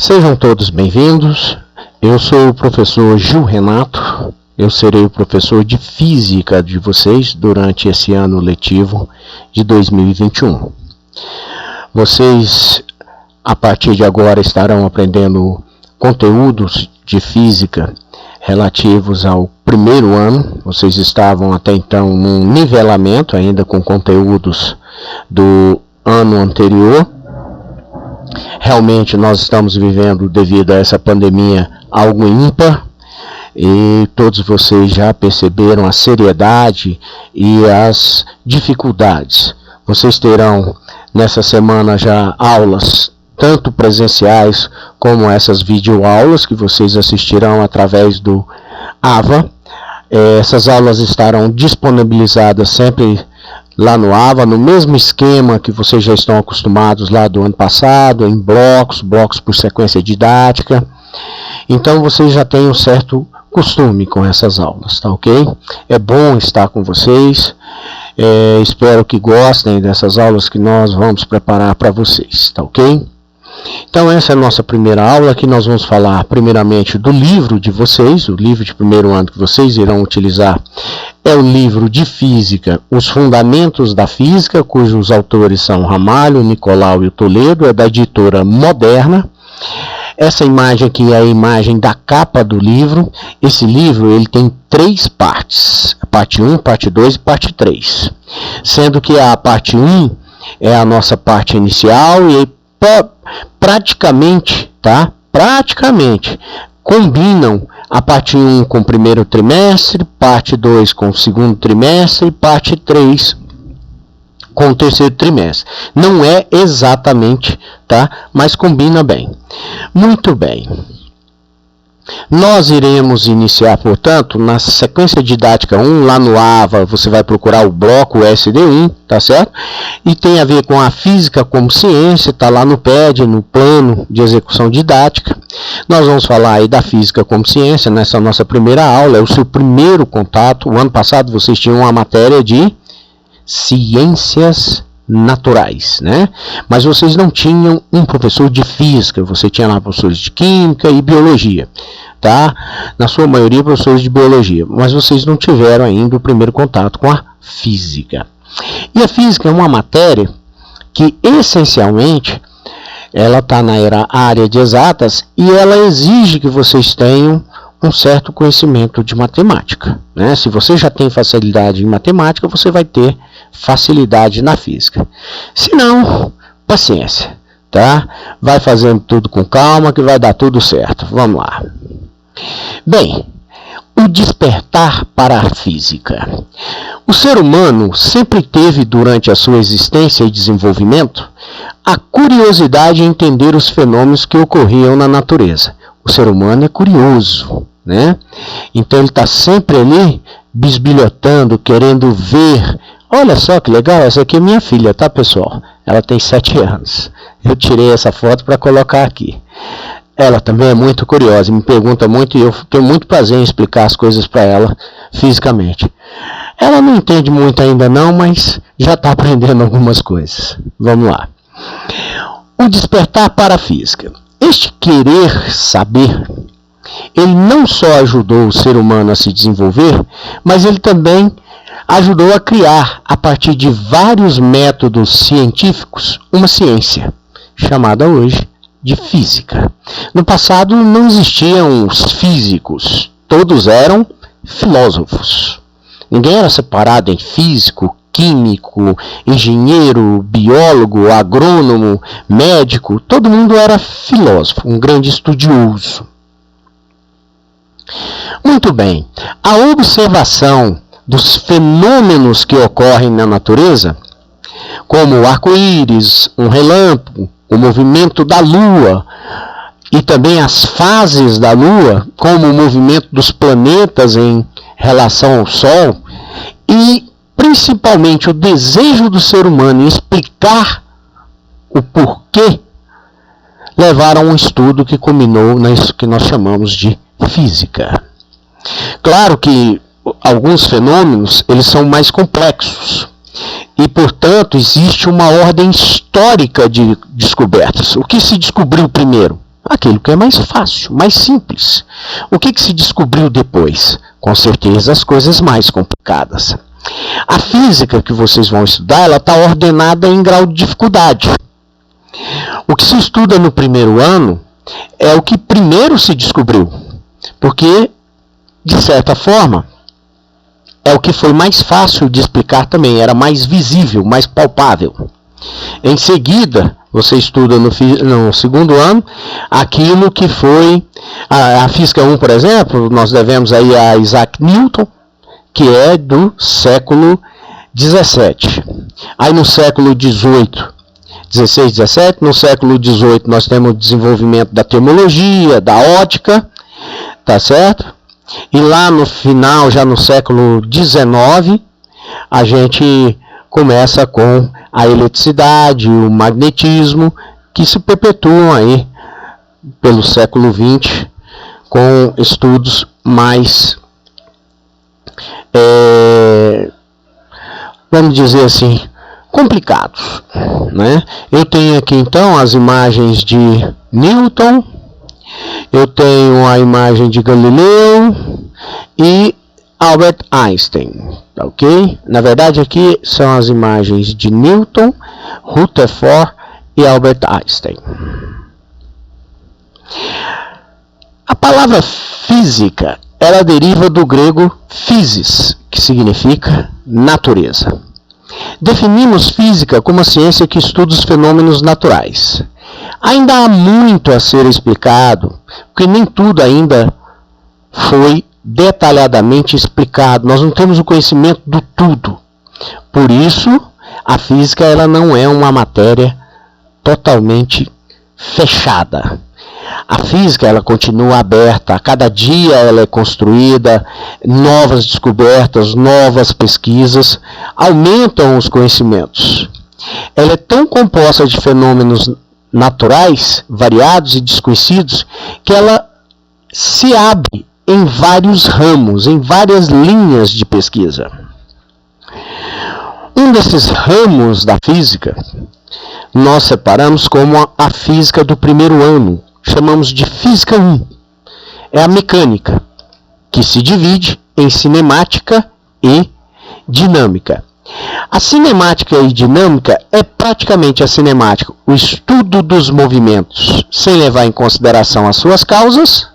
Sejam todos bem-vindos. Eu sou o professor Gil Renato. Eu serei o professor de Física de vocês durante esse ano letivo de 2021. Vocês, a partir de agora, estarão aprendendo conteúdos de Física relativos ao primeiro ano. Vocês estavam até então num nivelamento ainda com conteúdos do ano anterior. Realmente nós estamos vivendo, devido a essa pandemia, algo ímpar, e todos vocês já perceberam a seriedade e as dificuldades. Vocês terão nessa semana já aulas, tanto presenciais como essas videoaulas que vocês assistirão através do AVA. Essas aulas estarão disponibilizadas sempre lá no AVA, no mesmo esquema que vocês já estão acostumados lá do ano passado, em blocos por sequência didática. Então vocês já têm um certo costume com essas aulas, tá ok? É bom estar com vocês, espero que gostem dessas aulas que nós vamos preparar para vocês, tá ok? Então essa é a nossa primeira aula, que nós vamos falar primeiramente do livro de vocês. O livro de primeiro ano que vocês irão utilizar é o livro de Física, Os Fundamentos da Física, cujos autores são Ramalho, Nicolau e Toledo, é da editora Moderna. Essa imagem aqui é a imagem da capa do livro. Esse livro ele tem 3 partes, parte 1, parte 2 e parte 3. Sendo que a parte 1 é a nossa parte inicial e praticamente combinam a parte 1 com o primeiro trimestre, parte 2 com o segundo trimestre e parte 3 com o terceiro trimestre. Não é exatamente, tá? Mas combina bem. Muito bem. Nós iremos iniciar, portanto, na sequência didática 1, lá no AVA, você vai procurar o bloco SD1, tá certo? E tem a ver com a física como ciência, tá lá no PED, no plano de execução didática. Nós vamos falar aí da física como ciência, nessa nossa primeira aula, é o seu primeiro contato. O ano passado vocês tinham uma matéria de ciências naturais, né? Mas vocês não tinham um professor de física, você tinha lá professores de química e biologia, tá? Na sua maioria professores de biologia, mas vocês não tiveram ainda o primeiro contato com a física. E a física é uma matéria que essencialmente ela está na área de exatas e ela exige que vocês tenham um certo conhecimento de matemática, né? Se você já tem facilidade em matemática, você vai ter facilidade na física. Se não, paciência, tá? Vai fazendo tudo com calma que vai dar tudo certo. Vamos lá. Bem, o despertar para a física. O ser humano sempre teve, durante a sua existência e desenvolvimento, a curiosidade em entender os fenômenos que ocorriam na natureza. O ser humano é curioso, né? Então ele está sempre ali bisbilhotando, querendo ver. Olha só que legal, essa aqui é minha filha, tá, pessoal? Ela tem 7 anos. Eu tirei essa foto para colocar aqui. Ela também é muito curiosa, me pergunta muito e eu tenho muito prazer em explicar as coisas para ela fisicamente. Ela não entende muito ainda não, mas já está aprendendo algumas coisas. Vamos lá. O despertar para a física. Este querer saber, ele não só ajudou o ser humano a se desenvolver, mas ele também ajudou a criar, a partir de vários métodos científicos, uma ciência, chamada hoje de física. No passado não existiam os físicos, todos eram filósofos. Ninguém era separado em físico, químico, engenheiro, biólogo, agrônomo, médico, todo mundo era filósofo, um grande estudioso. Muito bem, a observação dos fenômenos que ocorrem na natureza, como o arco-íris, um relâmpago, o movimento da Lua e também as fases da Lua, como o movimento dos planetas em relação ao Sol, e principalmente o desejo do ser humano em explicar o porquê, levaram a um estudo que culminou nisso que nós chamamos de física. Claro que alguns fenômenos eles são mais complexos e, portanto, existe uma ordem histórica de descobertas. O que se descobriu primeiro? Aquilo que é mais fácil, mais simples. O que se descobriu depois? Com certeza as coisas mais complicadas. A física que vocês vão estudar, ela está ordenada em grau de dificuldade. O que se estuda no primeiro ano é o que primeiro se descobriu, porque, de certa forma, é o que foi mais fácil de explicar também, era mais visível, mais palpável. Em seguida, você estuda no segundo ano aquilo que foi a Física 1, por exemplo, nós devemos aí a Isaac Newton, que é do século XVII. Aí no século XVIII, 16, 17, no século XVIII nós temos o desenvolvimento da termologia, da ótica, tá certo? E lá no final, já no século XIX, a gente começa com a eletricidade, o magnetismo, que se perpetuam aí pelo século XX com estudos mais, vamos dizer assim, complicados, né? Eu tenho aqui então as imagens de Newton, eu tenho a imagem de Galileu e Albert Einstein, ok? Na verdade aqui são as imagens de Newton, Rutherford e Albert Einstein. A palavra física, ela deriva do grego physis, que significa natureza. Definimos física como a ciência que estuda os fenômenos naturais. Ainda há muito a ser explicado, porque nem tudo ainda foi detalhadamente explicado. Nós não temos o conhecimento do tudo. Por isso, a física ela não é uma matéria totalmente fechada. A física ela continua aberta, a cada dia ela é construída, novas descobertas, novas pesquisas aumentam os conhecimentos. Ela é tão composta de fenômenos naturais, variados e desconhecidos, que ela se abre em vários ramos, em várias linhas de pesquisa. Um desses ramos da física nós separamos como a física do primeiro ano. Chamamos de Física 1. É a mecânica, que se divide em cinemática e dinâmica. A cinemática e dinâmica é praticamente a cinemática, o estudo dos movimentos, sem levar em consideração as suas causas,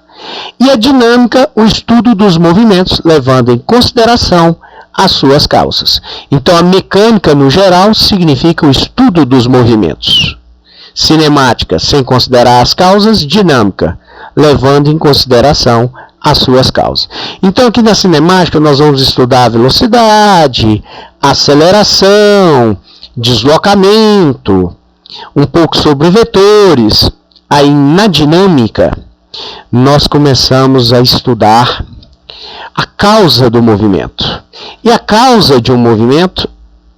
e a dinâmica, o estudo dos movimentos, levando em consideração as suas causas. Então, a mecânica, no geral, significa o estudo dos movimentos. Cinemática, sem considerar as causas, dinâmica, levando em consideração as suas causas. Então, aqui na cinemática, nós vamos estudar a velocidade, aceleração, deslocamento, um pouco sobre vetores. Aí, na dinâmica, nós começamos a estudar a causa do movimento. E a causa de um movimento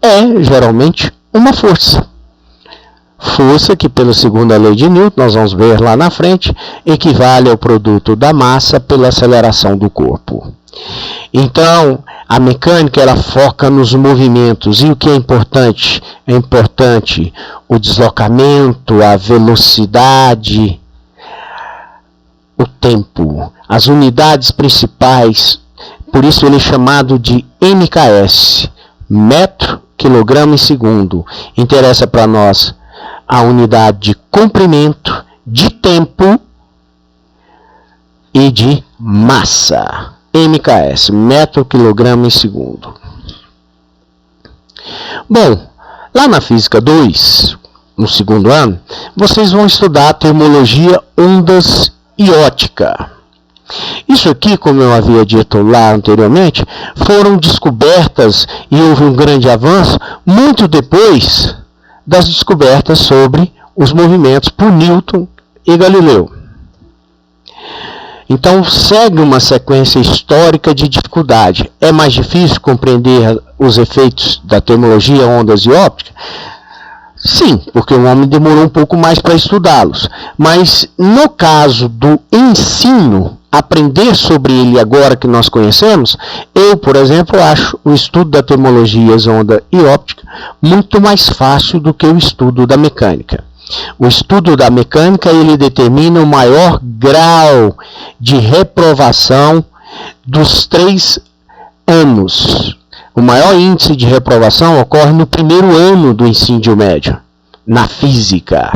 é, geralmente, uma força. Força que, pela segunda lei de Newton, nós vamos ver lá na frente, equivale ao produto da massa pela aceleração do corpo. Então, a mecânica ela foca nos movimentos. E o que é importante? É importante o deslocamento, a velocidade, o tempo, as unidades principais. Por isso ele é chamado de MKS, metro, quilograma e segundo. Interessa para nós a unidade de comprimento, de tempo e de massa. MKS, metro, quilograma e segundo. Bom, lá na Física 2, no segundo ano, vocês vão estudar a termologia, ondas e ótica. Isso aqui, como eu havia dito lá anteriormente, foram descobertas e houve um grande avanço muito depois das descobertas sobre os movimentos por Newton e Galileu. Então, segue uma sequência histórica de dificuldade. É mais difícil compreender os efeitos da termologia, ondas e óptica? Sim, porque o homem demorou um pouco mais para estudá-los. Mas, no caso do ensino, aprender sobre ele agora que nós conhecemos, eu, por exemplo, acho o estudo da termologia, onda e óptica muito mais fácil do que o estudo da mecânica. O estudo da mecânica, ele determina o maior grau de reprovação dos 3 anos. O maior índice de reprovação ocorre no primeiro ano do ensino médio, na física.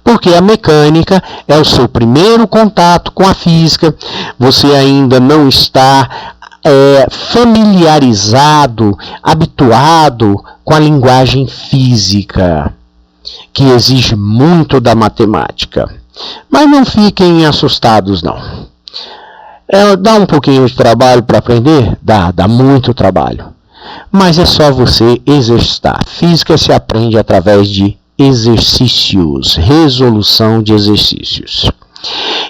Porque a mecânica é o seu primeiro contato com a física, você ainda não está familiarizado, habituado com a linguagem física, que exige muito da matemática. Mas não fiquem assustados, não. Dá um pouquinho de trabalho para aprender? Dá muito trabalho. Mas é só você exercitar. Física se aprende através de exercícios, resolução de exercícios.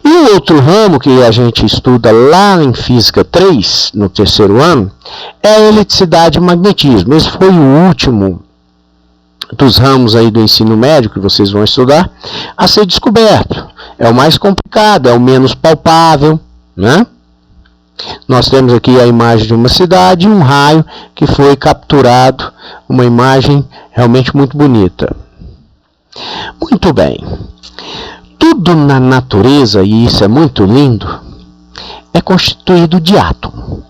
E o outro ramo que a gente estuda lá em Física 3, no terceiro ano, é a eletricidade e magnetismo. Esse foi o último dos ramos aí do ensino médio que vocês vão estudar a ser descoberto. É o mais complicado, é o menos palpável, né? Nós temos aqui a imagem de uma cidade e um raio que foi capturado, uma imagem realmente muito bonita. Muito bem. Tudo na natureza, e isso é muito lindo, é constituído de átomo.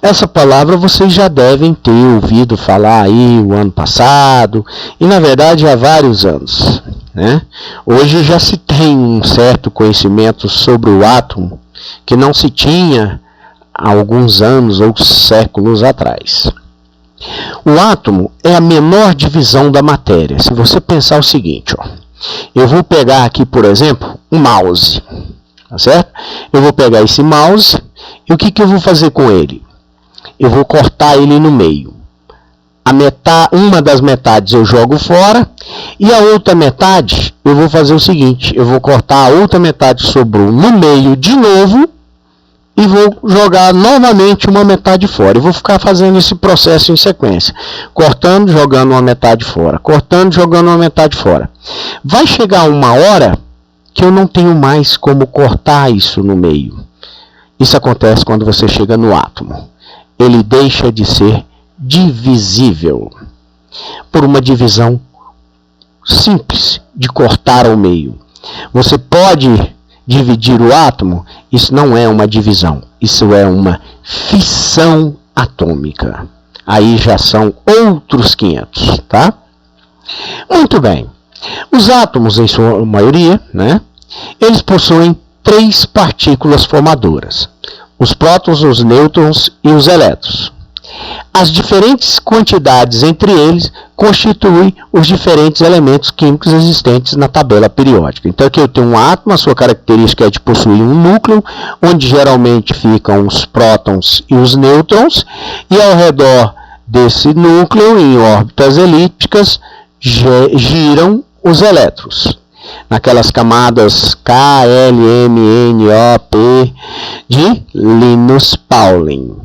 Essa palavra vocês já devem ter ouvido falar aí o ano passado, e na verdade há vários anos, né? Hoje já se tem um certo conhecimento sobre o átomo que não se tinha há alguns anos ou séculos atrás. O átomo é a menor divisão da matéria. Se você pensar o seguinte, ó, eu vou pegar aqui, por exemplo, um mouse, tá certo? Eu vou pegar esse mouse e o que eu vou fazer com ele? Eu vou cortar ele no meio. Uma das metades eu jogo fora e a outra metade eu vou fazer o seguinte, eu vou cortar a outra metade que sobrou no meio de novo e vou jogar novamente uma metade fora. Eu vou ficar fazendo esse processo em sequência. Cortando, jogando uma metade fora. Cortando, jogando uma metade fora. Vai chegar uma hora que eu não tenho mais como cortar isso no meio. Isso acontece quando você chega no átomo. Ele deixa de ser divisível. Por uma divisão simples de cortar ao meio. Você pode dividir o átomo, isso não é uma divisão, isso é uma fissão atômica. Aí já são outros 500, tá? Muito bem. Os átomos, em sua maioria, né, eles possuem 3 partículas formadoras: os prótons, os nêutrons e os elétrons. As diferentes quantidades entre eles constituem os diferentes elementos químicos existentes na tabela periódica. Então aqui eu tenho um átomo, a sua característica é de possuir um núcleo, onde geralmente ficam os prótons e os nêutrons, e ao redor desse núcleo, em órbitas elípticas, giram os elétrons. Naquelas camadas K, L, M, N, O, P de Linus Pauling.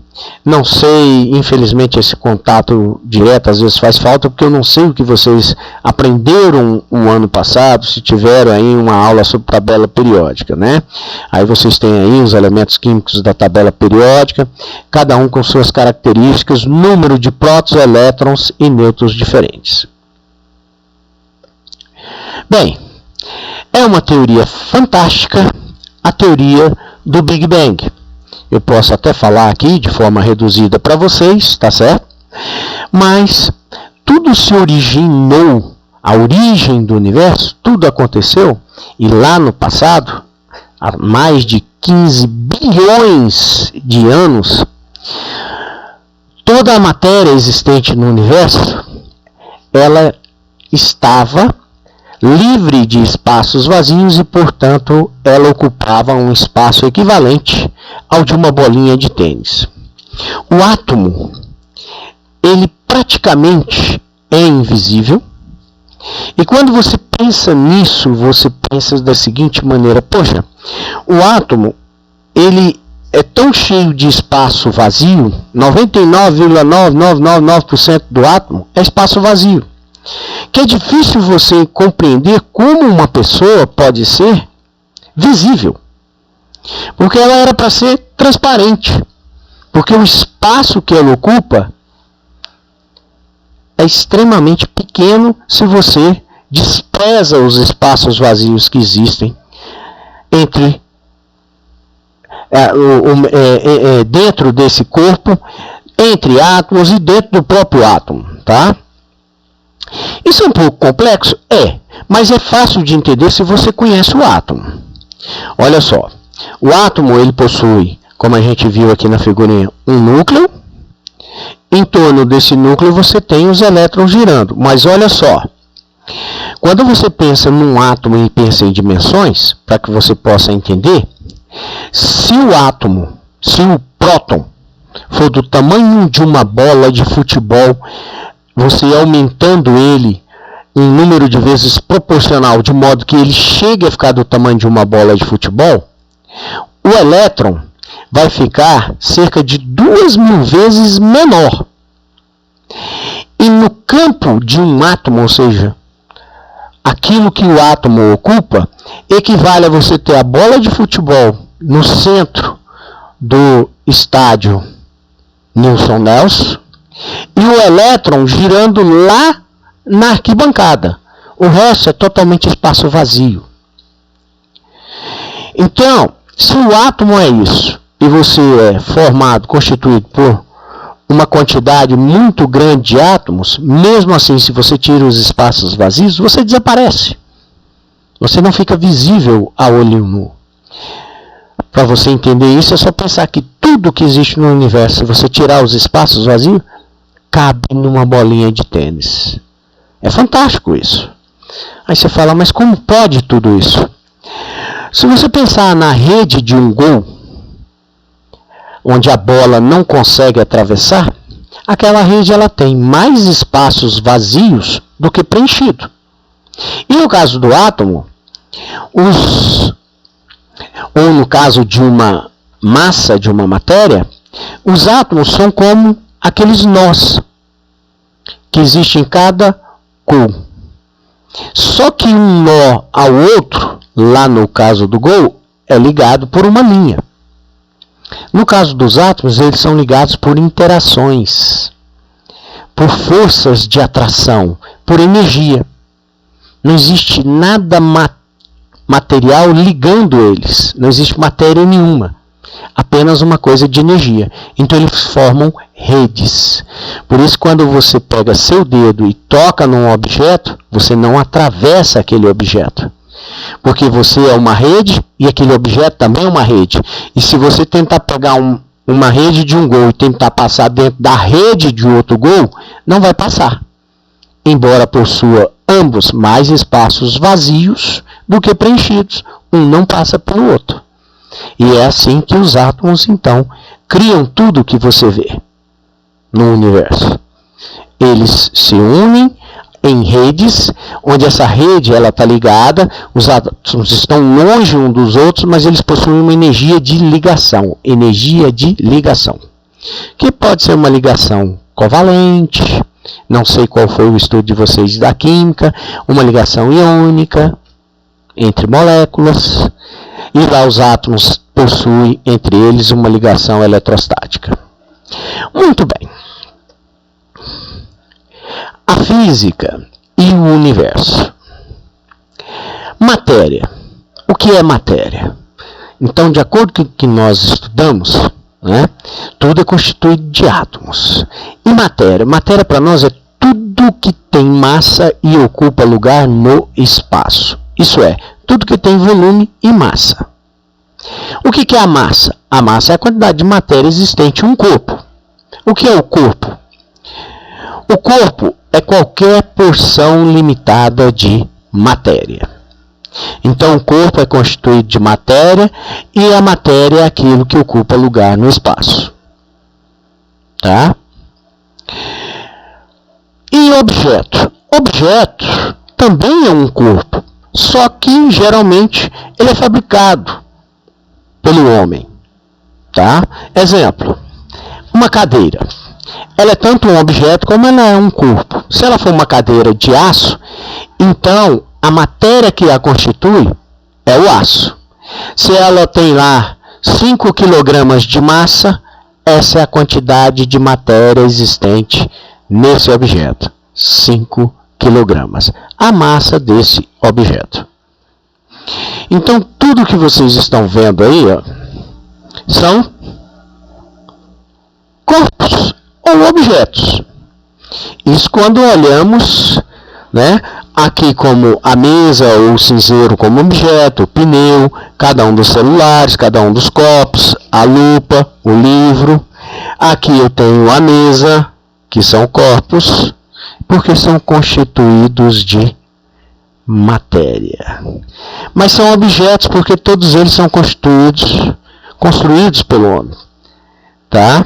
Não sei, infelizmente esse contato direto às vezes faz falta, porque eu não sei o que vocês aprenderam o ano passado, se tiveram aí uma aula sobre tabela periódica, né? Aí vocês têm aí os elementos químicos da tabela periódica, cada um com suas características, número de prótons, elétrons e nêutrons diferentes. Bem, é uma teoria fantástica, a teoria do Big Bang. Eu posso até falar aqui de forma reduzida para vocês, tá certo? Mas tudo se originou, a origem do universo, tudo aconteceu, e lá no passado, há mais de 15 bilhões de anos, toda a matéria existente no universo, ela estava livre de espaços vazios e, portanto, ela ocupava um espaço equivalente ao de uma bolinha de tênis. O átomo, ele praticamente é invisível, e quando você pensa nisso, você pensa da seguinte maneira: poxa, o átomo, ele é tão cheio de espaço vazio, 99,9999% do átomo é espaço vazio, que é difícil você compreender como uma pessoa pode ser visível. Porque ela era para ser transparente. Porque o espaço que ela ocupa é extremamente pequeno se você despreza os espaços vazios que existem entre dentro desse corpo, entre átomos e dentro do próprio átomo, tá? Isso é um pouco complexo? Mas é fácil de entender se você conhece o átomo. Olha só, o átomo ele possui, como a gente viu aqui na figurinha, um núcleo. Em torno desse núcleo você tem os elétrons girando. Mas olha só, quando você pensa num átomo e pensa em dimensões, para que você possa entender, se o átomo, se o próton for do tamanho de uma bola de futebol, você aumentando ele em número de vezes proporcional, de modo que ele chegue a ficar do tamanho de uma bola de futebol, o elétron vai ficar cerca de 2.000 vezes menor. E no campo de um átomo, ou seja, aquilo que o átomo ocupa, equivale a você ter a bola de futebol no centro do estádio Nilson Nelson e o elétron girando lá na arquibancada. O resto é totalmente espaço vazio. Então, se o átomo é isso, e você é formado, constituído por uma quantidade muito grande de átomos, mesmo assim, se você tira os espaços vazios, você desaparece. Você não fica visível a olho nu. Para você entender isso, é só pensar que tudo que existe no universo, se você tirar os espaços vazios, cabe numa bolinha de tênis. É fantástico isso. Aí você fala, mas como pode tudo isso? Se você pensar na rede de um gol, onde a bola não consegue atravessar, aquela rede ela tem mais espaços vazios do que preenchido. E no caso do átomo, ou no caso de uma massa, de uma matéria, os átomos são como aqueles nós que existem em cada gol. Só que um nó ao outro, lá no caso do gol, é ligado por uma linha. No caso dos átomos, eles são ligados por interações, por forças de atração, por energia. Não existe nada material ligando eles. Não existe matéria nenhuma. Apenas uma coisa de energia. Então eles formam redes. Por isso, quando você pega seu dedo e toca num objeto, você não atravessa aquele objeto. Porque você é uma rede e aquele objeto também é uma rede. E se você tentar pegar uma rede de um gol e tentar passar dentro da rede de outro gol, não vai passar. Embora possua ambos mais espaços vazios do que preenchidos. Um não passa pelo outro. E é assim que os átomos, então, criam tudo o que você vê no universo. Eles se unem em redes, onde essa rede está ligada, os átomos estão longe uns dos outros, mas eles possuem uma energia de ligação. Energia de ligação. Que pode ser uma ligação covalente, não sei qual foi o estudo de vocês da química, uma ligação iônica entre moléculas, e lá os átomos possuem entre eles uma ligação eletrostática. Muito bem. A física e o universo. Matéria. O que é matéria? Então, de acordo com o que nós estudamos, tudo é constituído de átomos. E matéria? Matéria para nós é tudo que tem massa e ocupa lugar no espaço. Isso é, tudo que tem volume e massa. O que é a massa? A massa é a quantidade de matéria existente em um corpo. O que é o corpo? O corpo é qualquer porção limitada de matéria. Então, o corpo é constituído de matéria e a matéria é aquilo que ocupa lugar no espaço. Tá? E objeto? Objeto também é um corpo, só que geralmente ele é fabricado pelo homem. Tá? Exemplo, uma cadeira. Ela é tanto um objeto como ela é um corpo. Se ela for uma cadeira de aço, então a matéria que a constitui é o aço. Se ela tem lá 5 kg de massa, essa é a quantidade de matéria existente nesse objeto. 5 quilogramas, a massa desse objeto. Então, tudo que vocês estão vendo aí, ó, são corpos ou objetos. Isso quando olhamos, né, aqui como a mesa ou o cinzeiro como objeto, o pneu, cada um dos celulares, cada um dos copos, a lupa, o livro. Aqui eu tenho a mesa, que são corpos, porque são constituídos de matéria. Mas são objetos porque todos eles são construídos pelo homem. Tá?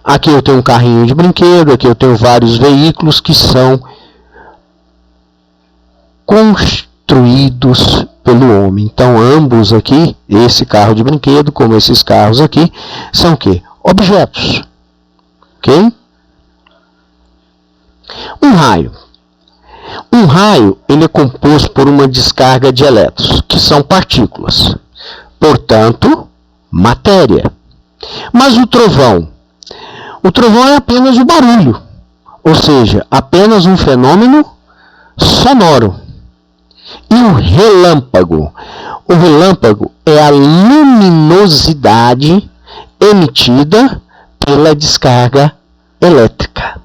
Aqui eu tenho um carrinho de brinquedo, aqui eu tenho vários veículos que são construídos pelo homem. Então ambos aqui, esse carro de brinquedo como esses carros aqui, são o quê? Objetos. Ok? Um raio. Um raio, ele é composto por uma descarga de elétrons, que são partículas. Portanto, matéria. Mas o trovão é apenas o barulho, ou seja, apenas um fenômeno sonoro. E o relâmpago é a luminosidade emitida pela descarga elétrica.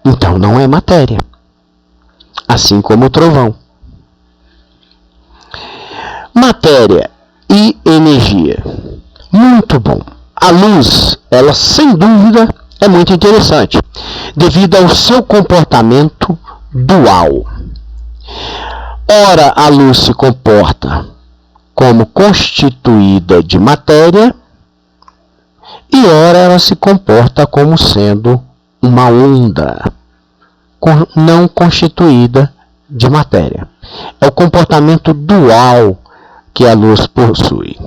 Então não é matéria, assim como o trovão. Matéria e energia. Muito bom. A luz, ela sem dúvida é muito interessante, devido ao seu comportamento dual. Ora, a luz se comporta como constituída de matéria, e ora ela se comporta como sendo uma onda não constituída de matéria. É o comportamento dual que a luz possui.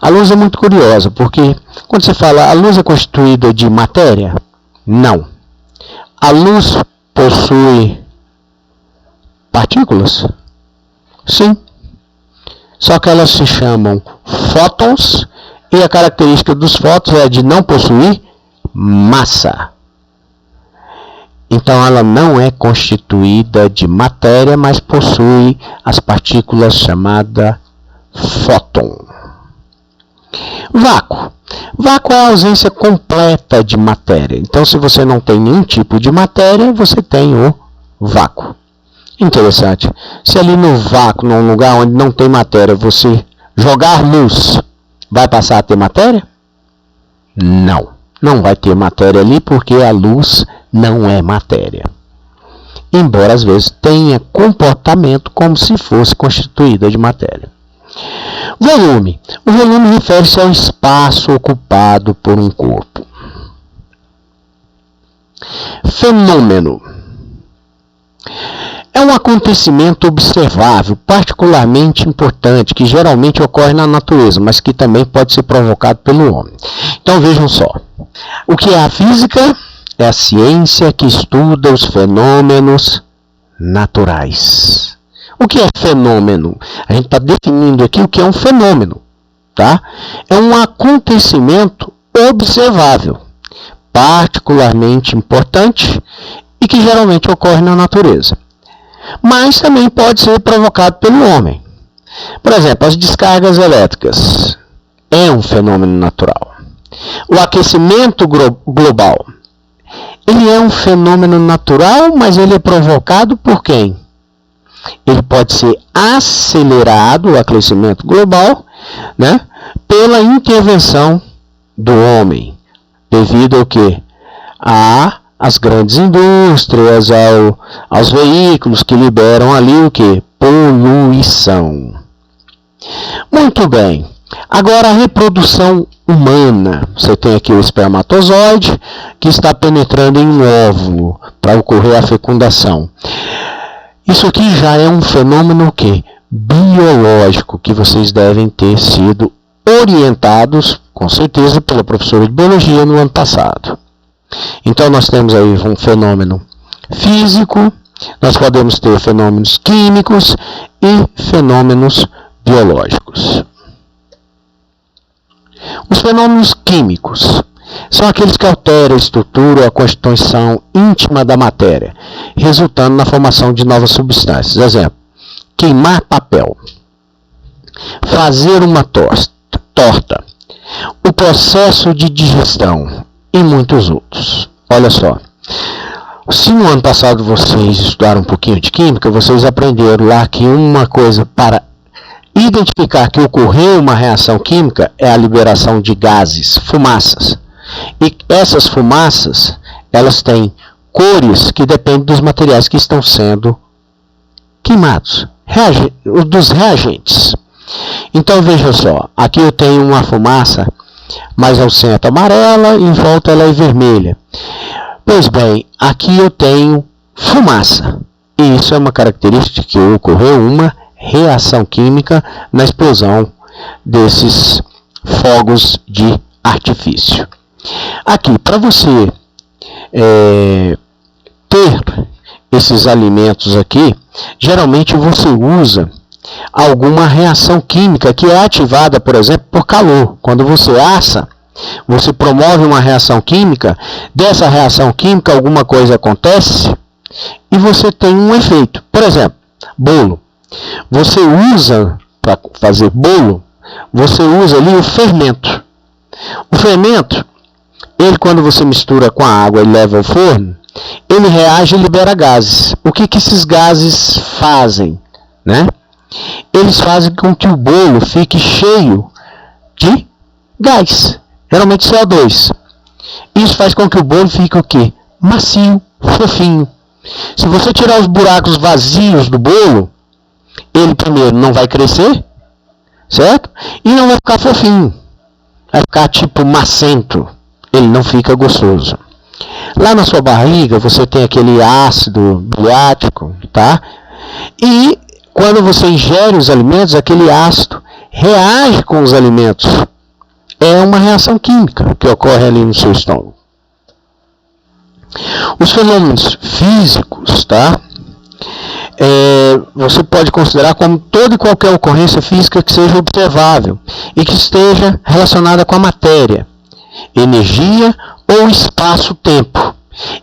A luz é muito curiosa, porque quando você fala a luz é constituída de matéria, não. A luz possui partículas? Sim. Só que elas se chamam fótons, e a característica dos fótons é de não possuir massa. Então ela não é constituída de matéria, mas possui as partículas chamadas fóton. Vácuo. Vácuo é a ausência completa de matéria. Então, se você não tem nenhum tipo de matéria, você tem o vácuo. Interessante. Se ali no vácuo, num lugar onde não tem matéria, você jogar luz, vai passar a ter matéria? Não. Não vai ter matéria ali porque a luz não é matéria. Embora às vezes tenha comportamento como se fosse constituída de matéria. Volume. O volume refere-se ao espaço ocupado por um corpo. Fenômeno. É um acontecimento observável, particularmente importante, que geralmente ocorre na natureza, mas que também pode ser provocado pelo homem. Então vejam só. O que é a física? É a ciência que estuda os fenômenos naturais. O que é fenômeno? A gente está definindo aqui o que é um fenômeno. Tá? É um acontecimento observável, particularmente importante e que geralmente ocorre na natureza. Mas também pode ser provocado pelo homem. Por exemplo, as descargas elétricas é um fenômeno natural. O aquecimento global, ele é um fenômeno natural, mas ele é provocado por quem? Ele pode ser acelerado, o aquecimento global, né, pela intervenção do homem, devido ao quê? Às grandes indústrias, aos veículos que liberam ali o quê? Poluição. Muito bem. Agora a reprodução humana. Você tem aqui o espermatozoide que está penetrando em um óvulo para ocorrer a fecundação. Isso aqui já é um fenômeno que biológico, que vocês devem ter sido orientados, com certeza, pela professora de biologia no ano passado. Então nós temos aí um fenômeno físico, nós podemos ter fenômenos químicos e fenômenos biológicos. Os fenômenos químicos. são aqueles que alteram a estrutura ou a constituição íntima da matéria, resultando na formação de novas substâncias. Exemplo, queimar papel, fazer uma torta, o processo de digestão e muitos outros. Olha só, se no ano passado vocês estudaram um pouquinho de química, vocês aprenderam lá que uma coisa para identificar que ocorreu uma reação química é a liberação de gases, fumaças. E essas fumaças, elas têm cores que dependem dos materiais que estão sendo queimados, dos reagentes. Então veja só, aqui eu tenho uma fumaça mais ao centro amarela e em volta ela é vermelha. Pois bem, aqui eu tenho fumaça. E isso é uma característica que ocorreu uma reação química na explosão desses fogos de artifício. Aqui, para você ter esses alimentos aqui, geralmente você usa alguma reação química que é ativada, por exemplo, por calor. Quando você assa, você promove uma reação química, dessa reação química alguma coisa acontece e você tem um efeito. Por exemplo, bolo. Você usa, para fazer bolo, você usa ali o fermento. O fermento, ele quando você mistura com a água e leva ao forno, ele reage e libera gases. O que esses gases fazem, né? Eles fazem com que o bolo fique cheio de gás, geralmente CO2. Isso faz com que o bolo fique o quê? Macio, fofinho. Se você tirar os buracos vazios do bolo, ele primeiro não vai crescer, certo? E não vai ficar fofinho. Vai ficar tipo macento. Ele não fica gostoso. Lá na sua barriga você tem aquele ácido biliático, tá? E quando você ingere os alimentos, aquele ácido reage com os alimentos. É uma reação química que ocorre ali no seu estômago. Os fenômenos físicos, tá? Você pode considerar como toda e qualquer ocorrência física que seja observável e que esteja relacionada com a matéria, energia ou espaço-tempo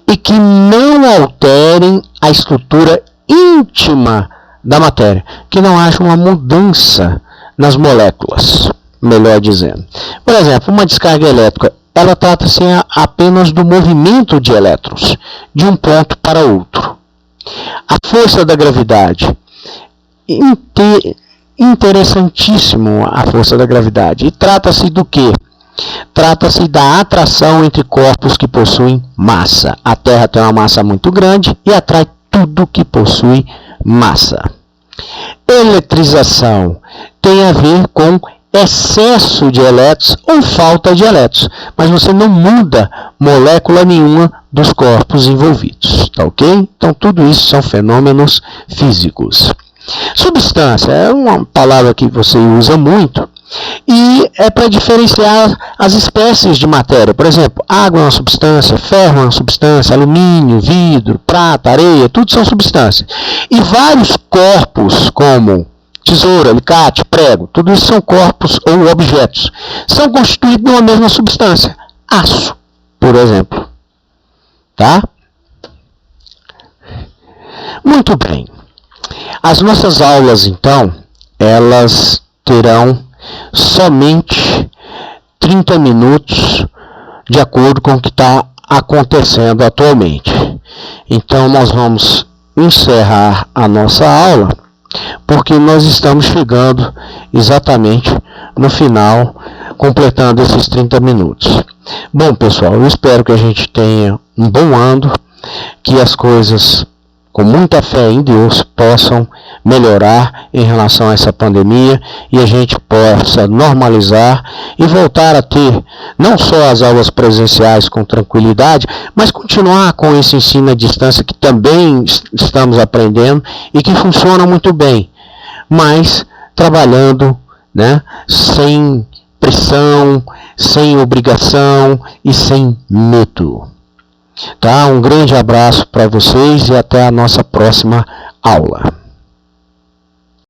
e que não alterem a estrutura íntima da matéria, que não haja uma mudança nas moléculas, melhor dizendo. Por exemplo, uma descarga elétrica, ela trata-se apenas do movimento de elétrons de um ponto para outro. A força da gravidade, interessantíssimo a força da gravidade. E trata-se do quê? Trata-se da atração entre corpos que possuem massa. A Terra tem uma massa muito grande e atrai tudo que possui massa. Eletrização tem a ver com excesso de elétrons ou falta de elétrons, mas você não muda molécula nenhuma dos corpos envolvidos, tá ok? Então tudo isso são fenômenos físicos. Substância é uma palavra que você usa muito e é para diferenciar as espécies de matéria. Por exemplo, água é uma substância, ferro é uma substância, alumínio, vidro, prata, areia, tudo são substâncias. E vários corpos, como tesoura, alicate, prego, tudo isso são corpos ou objetos. São constituídos de uma mesma substância. Aço, por exemplo. Tá? Muito bem. As nossas aulas, então, elas terão somente 30 minutos de acordo com o que está acontecendo atualmente. Então, nós vamos encerrar a nossa aula, porque nós estamos chegando exatamente no final, completando esses 30 minutos. Bom, pessoal, eu espero que a gente tenha um bom ano, que as coisas, com muita fé em Deus, possam melhorar em relação a essa pandemia e a gente possa normalizar e voltar a ter não só as aulas presenciais com tranquilidade, mas continuar com esse ensino à distância que também estamos aprendendo e que funciona muito bem, mas trabalhando, né, sem pressão, sem obrigação e sem medo. Tá? Um grande abraço para vocês e até a nossa próxima aula.